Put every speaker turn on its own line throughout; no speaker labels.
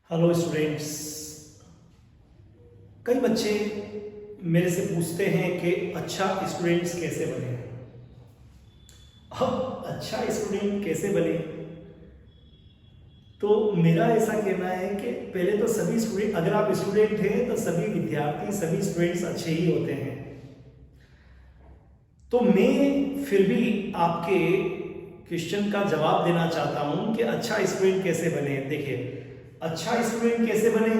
Hello students. कई बच्चे मेरे से पूछते हैं कि अच्छा स्टूडेंट्स कैसे बने। अब अच्छा स्टूडेंट कैसे बने, तो मेरा ऐसा कहना है कि पहले तो सभी स्टूडेंट, अगर आप स्टूडेंट हैं तो सभी विद्यार्थी, सभी स्टूडेंट्स अच्छे ही होते हैं। तो मैं फिर भी आपके क्वेश्चन का जवाब देना चाहता हूं कि अच्छा स्टूडेंट कैसे बने। देखिए, अच्छा स्टूडेंट कैसे बने,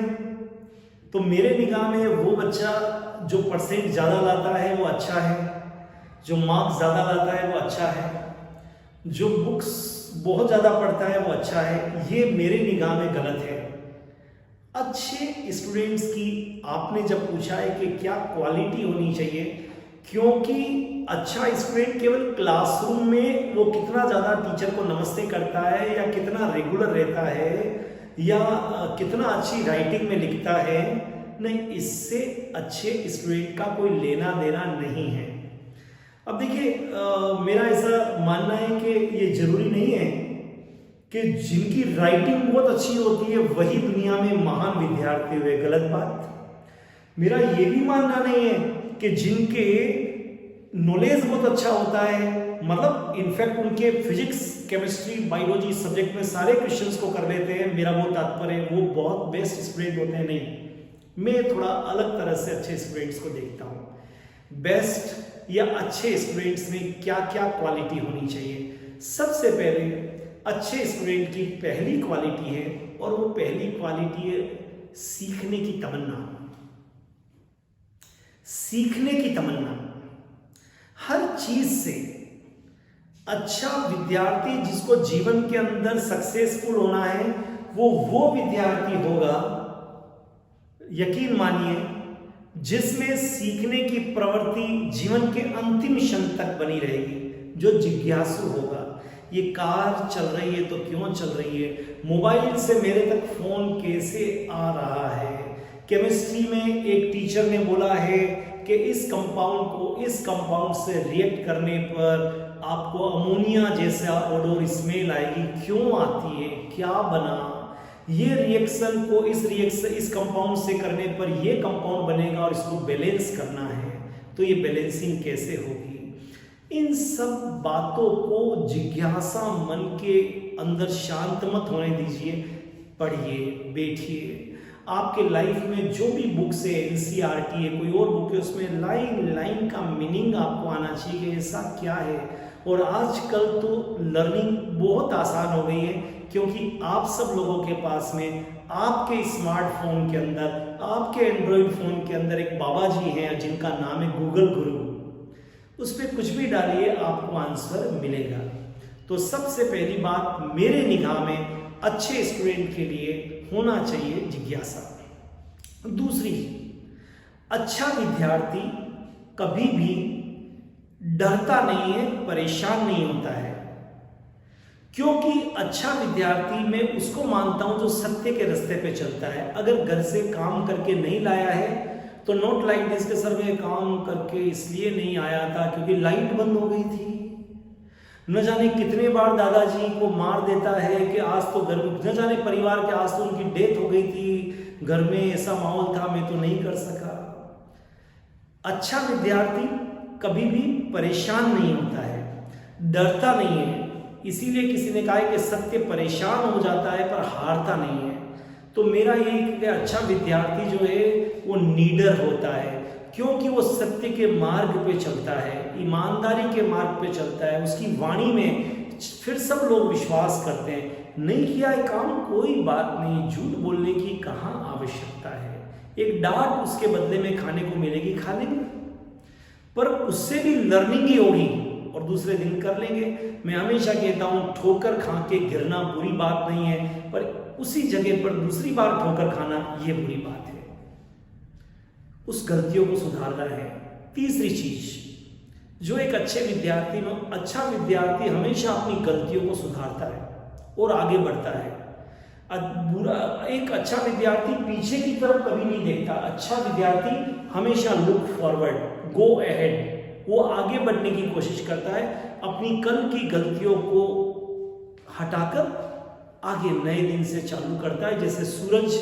तो मेरे निगाह में वो बच्चा जो परसेंट ज़्यादा लाता है वो अच्छा है, जो मार्क्स ज़्यादा लाता है वो अच्छा है, जो बुक्स बहुत ज़्यादा पढ़ता है वो अच्छा है। ये मेरे निगाह में गलत है। अच्छे स्टूडेंट्स की आपने जब पूछा है कि क्या क्वालिटी होनी चाहिए, क्योंकि अच्छा स्टूडेंट केवल क्लासरूम में वो कितना ज़्यादा टीचर को नमस्ते करता है या कितना रेगुलर रहता है या कितना अच्छी राइटिंग में लिखता है, नहीं, इससे अच्छे स्टूडेंट का कोई लेना देना नहीं है। अब देखिए, मेरा ऐसा मानना है कि ये जरूरी नहीं है कि जिनकी राइटिंग बहुत अच्छी होती है वही दुनिया में महान विद्यार्थी हुए। गलत बात। मेरा ये भी मानना नहीं है कि जिनके नॉलेज बहुत अच्छा होता है, मतलब इनफैक्ट उनके फिजिक्स, केमिस्ट्री, बायोलॉजी सब्जेक्ट में सारे क्वेश्चंस को कर लेते हैं, मेरा वो तात्पर्य वो बहुत बेस्ट स्टूडेंट होते हैं, नहीं। मैं थोड़ा अलग तरह से अच्छे स्टूडेंट्स को देखता हूँ। बेस्ट या अच्छे स्टूडेंट्स में क्या क्या क्वालिटी होनी चाहिए। सबसे पहले अच्छे स्टूडेंट की पहली क्वालिटी है, और वो पहली क्वालिटी है सीखने की तमन्ना। सीखने की तमन्ना। हर चीज से अच्छा विद्यार्थी, जिसको जीवन के अंदर सक्सेसफुल होना है, वो विद्यार्थी होगा, यकीन मानिए, जिसमें सीखने की प्रवृत्ति जीवन के अंतिम क्षण तक बनी रहेगी, जो जिज्ञासु होगा। ये कार चल रही है तो क्यों चल रही है, मोबाइल से मेरे तक फोन कैसे आ रहा है, केमिस्ट्री में एक टीचर ने बोला है कि इस कंपाउंड को इस कंपाउंड से रिएक्ट करने पर आपको अमोनिया जैसा ओडोर स्मेल आएगी, क्यों आती है, क्या बना, ये रिएक्शन को इस कंपाउंड से करने पर ये कंपाउंड बनेगा और इसको बैलेंस करना है, तो ये बैलेंसिंग कैसे होगी। इन सब बातों को जिज्ञासा मन के अंदर शांत मत होने दीजिए। पढ़िए, बैठिए। आपके लाइफ में जो भी बुक्स है, एनसीईआरटी है, कोई और बुक है, उसमें लाइन लाइन का मीनिंग आपको आना चाहिए कि ऐसा क्या है। और आजकल तो लर्निंग बहुत आसान हो गई है, क्योंकि आप सब लोगों के पास में आपके स्मार्टफोन के अंदर, आपके एंड्रॉइड फोन के अंदर एक बाबा जी हैं जिनका नाम है गूगल गुरु। उस पर कुछ भी डालिए, आपको आंसर मिलेगा। तो सबसे पहली बात मेरे निगाह में अच्छे स्टूडेंट के लिए होना चाहिए जिज्ञासा। दूसरी, अच्छा विद्यार्थी कभी भी डरता नहीं है, परेशान नहीं होता है, क्योंकि अच्छा विद्यार्थी मैं उसको मानता हूं जो सत्य के रास्ते पे चलता है। अगर घर से काम करके नहीं लाया है तो नोट लाइक दिस के सर में काम करके इसलिए नहीं आया था क्योंकि लाइट बंद हो गई थी। न जाने कितने बार दादाजी को मार देता है कि आज तो घर, न जाने परिवार के आज तो उनकी डेथ हो गई थी, घर में ऐसा माहौल था, मैं तो नहीं कर सका। अच्छा विद्यार्थी कभी भी परेशान नहीं होता है, डरता नहीं है। इसीलिए किसी ने कहा है कि सत्य परेशान हो जाता है पर हारता नहीं है। तो मेरा यही कि अच्छा विद्यार्थी जो है वो नीडर होता है, क्योंकि वो सत्य के मार्ग पे चलता है, ईमानदारी के मार्ग पे चलता है। उसकी वाणी में फिर सब लोग विश्वास करते हैं। नहीं किया है काम, कोई बात नहीं, झूठ बोलने की कहाँ आवश्यकता है। एक डांट उसके बदले में खाने को मिलेगी, खा लेंगे, पर उससे भी लर्निंग ही होगी और दूसरे दिन कर लेंगे। मैं हमेशा कहता हूं, ठोकर खा के गिरना बुरी बात नहीं है, पर उसी जगह पर दूसरी बार ठोकर खाना ये बुरी बात है। उस गलतियों को सुधारना है। तीसरी चीज जो एक अच्छे विद्यार्थी में, अच्छा विद्यार्थी हमेशा अपनी गलतियों को सुधारता है और आगे बढ़ता है। एक अच्छा विद्यार्थी पीछे की तरफ कभी नहीं देखता। अच्छा विद्यार्थी हमेशा लुक फॉरवर्ड, गो अहेड, वो आगे बढ़ने की कोशिश करता है, अपनी कल की गलतियों को हटाकर आगे नए दिन से चालू करता है। जैसे सूरज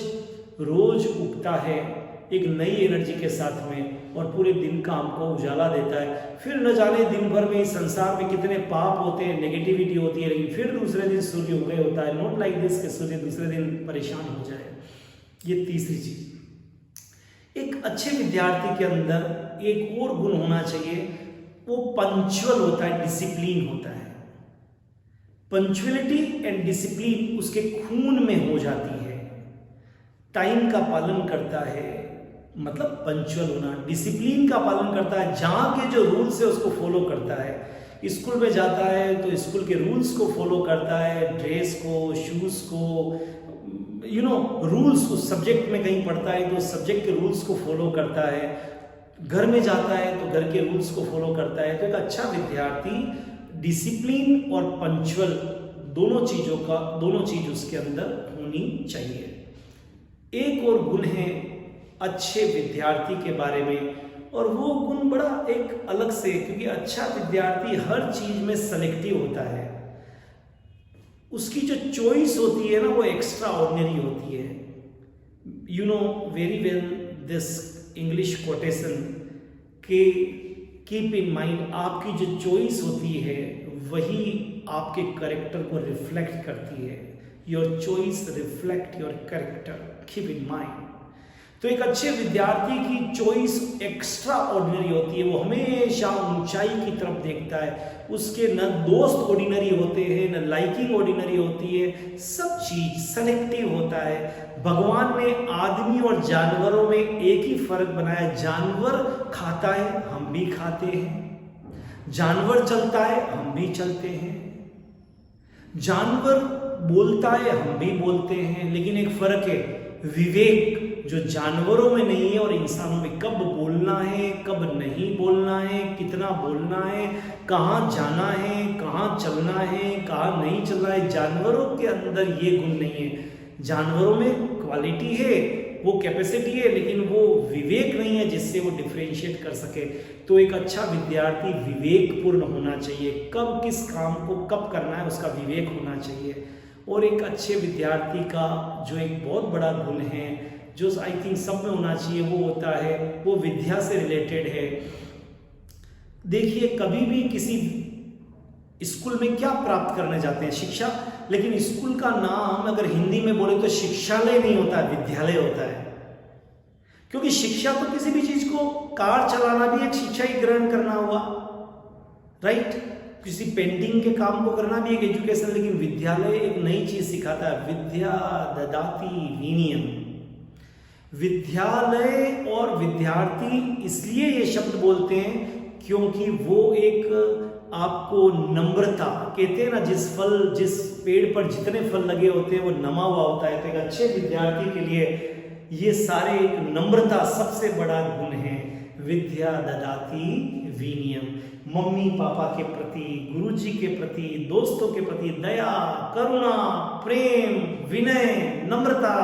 रोज उगता है एक नई एनर्जी के साथ में और पूरे दिन का हमको उजाला देता है। फिर न जाने दिन भर में इस संसार में कितने पाप होते हैं, नेगेटिविटी होती है, लेकिन फिर दूसरे दिन सूर्य उदय होता है। नॉट लाइक दिस कि सूर्य दूसरे दिन परेशान हो जाए। ये तीसरी चीज। एक अच्छे विद्यार्थी के अंदर एक और गुण होना चाहिए, वो पंक्चुअल होता है, डिसिप्लिन होता है। पंक्चुअलिटी एंड डिसिप्लिन उसके खून में हो जाती है। टाइम का पालन करता है, मतलब पंक्चुअल होना। डिसिप्लिन का पालन करता है, जहाँ के जो रूल्स है उसको फॉलो करता है। स्कूल में जाता है तो स्कूल के रूल्स को फॉलो करता है, ड्रेस को, शूज़ को, रूल्स। उस सब्जेक्ट में कहीं पढ़ता है तो सब्जेक्ट के रूल्स को फॉलो करता है। घर में जाता है तो घर के रूल्स को फॉलो करता है। तो एक अच्छा विद्यार्थी डिसिप्लिन और पंक्चुअल दोनों चीज उसके अंदर होनी चाहिए। एक और गुण है अच्छे विद्यार्थी के बारे में, और वो गुण बड़ा एक अलग से, क्योंकि अच्छा विद्यार्थी हर चीज में सेलेक्टिव होता है। उसकी जो चॉइस होती है ना, वो एक्स्ट्रा ऑर्डिनरी होती है। You know very well this English quotation के कीप इन माइंड, आपकी जो चॉइस होती है वही आपके करेक्टर को रिफ्लेक्ट करती है। Your choice reflect your character, keep in mind. तो एक अच्छे विद्यार्थी की चॉइस एक्स्ट्रा ऑर्डिनरी होती है। वो हमेशा ऊंचाई की तरफ देखता है। उसके न दोस्त ऑर्डिनरी होते हैं, न लाइकिंग ऑर्डिनरी होती है, सब चीज सेलेक्टिव होता है। भगवान ने आदमी और जानवरों में एक ही फर्क बनाया, जानवर खाता है, हम भी खाते हैं। जानवर चलता है, हम भी चलते हैं। जानवर बोलता है, हम भी बोलते हैं। लेकिन एक फर्क है, विवेक जो जानवरों में नहीं है और इंसानों में। कब बोलना है, कब नहीं बोलना है, कितना बोलना है, कहाँ जाना है, कहाँ चलना है, कहाँ नहीं चलना है, जानवरों के अंदर ये गुण नहीं है। जानवरों में क्वालिटी है, वो कैपेसिटी है, लेकिन वो विवेक नहीं है जिससे वो डिफरेंशिएट कर सके। तो एक अच्छा विद्यार्थी विवेकपूर्ण होना चाहिए। कब किस काम को कब करना है उसका विवेक होना चाहिए। और एक अच्छे विद्यार्थी का जो एक बहुत बड़ा गुण है, जो आई थिंक सब में होना चाहिए, वो होता है, वो विद्या से रिलेटेड है। देखिए, कभी भी किसी स्कूल में क्या प्राप्त करने जाते हैं, शिक्षा। लेकिन स्कूल का नाम अगर हिंदी में बोले तो शिक्षालय नहीं होता है, विद्यालय होता है। क्योंकि शिक्षा तो किसी भी चीज को, कार चलाना भी एक शिक्षा ही ग्रहण करना हुआ, राइट। किसी पेंटिंग के काम को करना भी एक एजुकेशन। लेकिन विद्यालय एक नई चीज सिखाता है, विद्या ददाति विनयम। विद्यालय और विद्यार्थी इसलिए ये शब्द बोलते हैं क्योंकि वो एक आपको नम्रता, कहते हैं ना, जिस पेड़ पर जितने फल लगे होते हैं वो नमा हुआ होता है। तो एक अच्छे विद्यार्थी के लिए ये सारे एक नम्रता सबसे बड़ा गुण है। विद्या ददाति विनयम, मम्मी पापा के प्रति, गुरुजी के प्रति, दोस्तों के प्रति दया, करुणा, प्रेम, विनय, नम्रता,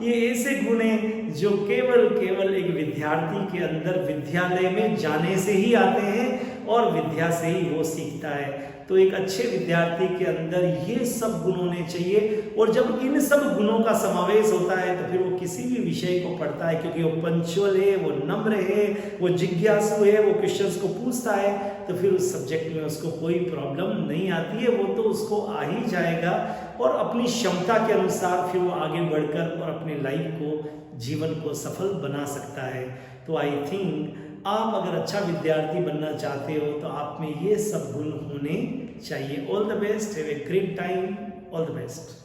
ये ऐसे गुण हैं जो केवल एक विद्यार्थी के अंदर विद्यालय में जाने से ही आते हैं और विद्या से ही वो सीखता है। तो एक अच्छे विद्यार्थी के अंदर ये सब गुण होने चाहिए। और जब इन सब गुणों का समावेश होता है तो फिर वो किसी भी विषय को पढ़ता है, क्योंकि वो पंक्चुअल है, वो नम्र है, वो जिज्ञासु है, वो क्वेश्चंस को पूछता है, तो फिर उस सब्जेक्ट में उसको कोई प्रॉब्लम नहीं आती है। वो तो उसको आ ही जाएगा और अपनी क्षमता के अनुसार फिर वो आगे बढ़कर और अपने लाइफ को, जीवन को सफल बना सकता है। तो आई थिंक आप अगर अच्छा विद्यार्थी बनना चाहते हो तो आप में ये सब गुण होने चाहिए। All the best, have a great time, all the best.